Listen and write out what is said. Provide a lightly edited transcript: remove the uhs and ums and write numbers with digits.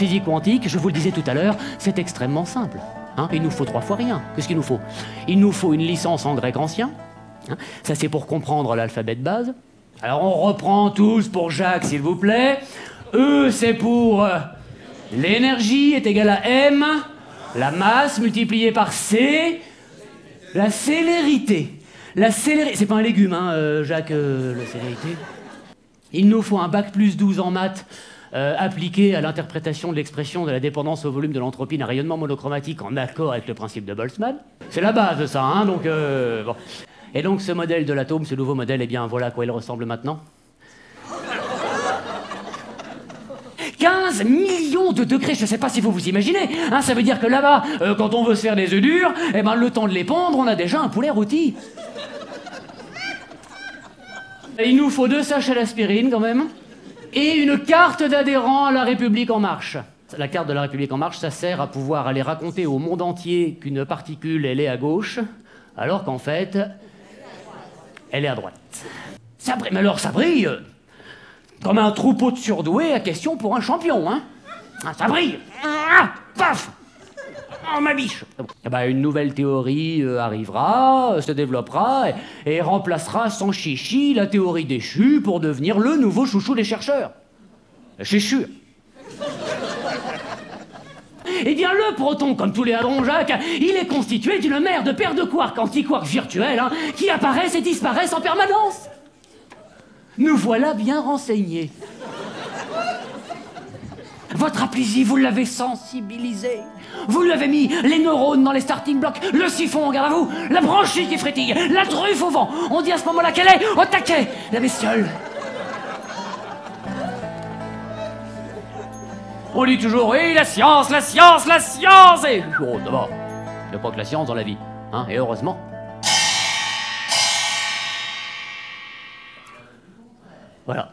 physique quantique, je vous le disais tout à l'heure, c'est extrêmement simple. Hein, il nous faut 3 fois rien. Qu'est-ce qu'il nous faut? Il nous faut une licence en grec ancien. Hein, ça, c'est pour comprendre l'alphabet de base. Alors, on reprend tous pour Jacques, s'il vous plaît. E, c'est pour... l'énergie est égale à M, la masse multipliée par C, la célérité. La célérité... C'est pas un légume, hein, Jacques, la célérité. Il nous faut un bac plus 12 en maths appliqué à l'interprétation de l'expression de la dépendance au volume de l'entropie d'un rayonnement monochromatique en accord avec le principe de Boltzmann. C'est la base de ça, hein, donc... bon. Et donc ce modèle de l'atome, ce nouveau modèle, eh bien voilà à quoi il ressemble maintenant. 15 millions de degrés, je ne sais pas si vous vous imaginez, hein, ça veut dire que là-bas, quand on veut se faire des œufs durs, eh ben, le temps de les pondre, on a déjà un poulet rôti. Il nous faut 2 sachets d'aspirine quand même, et une carte d'adhérent à la République En Marche. La carte de la République En Marche, ça sert à pouvoir aller raconter au monde entier qu'une particule, elle est à gauche, alors qu'en fait, elle est à droite. Ça brille, mais alors ça brille comme un troupeau de surdoués à question pour un champion, hein. Ah, ça brille. Ah, paf. Oh, ma biche. Eh ben, une nouvelle théorie arrivera, se développera et remplacera sans chichi la théorie déchue pour devenir le nouveau chouchou des chercheurs. Je suis sûr. Eh bien, le proton, comme tous les hadrons, Jacques, il est constitué d'une mer de paires de quarks, antiquarks virtuels, hein, qui apparaissent et disparaissent en permanence. Nous voilà bien renseignés. Votre applysie, vous l'avez sensibilisé. Vous lui avez mis les neurones dans les starting blocks, le siphon, garde à vous, la branchie qui frétille, la truffe au vent. On dit à ce moment-là qu'elle est au taquet, la bestiole. On dit toujours, oui, la science, la science, la science. Et oh, d'abord, il n'y a pas que la science dans la vie, hein, et heureusement. Voilà.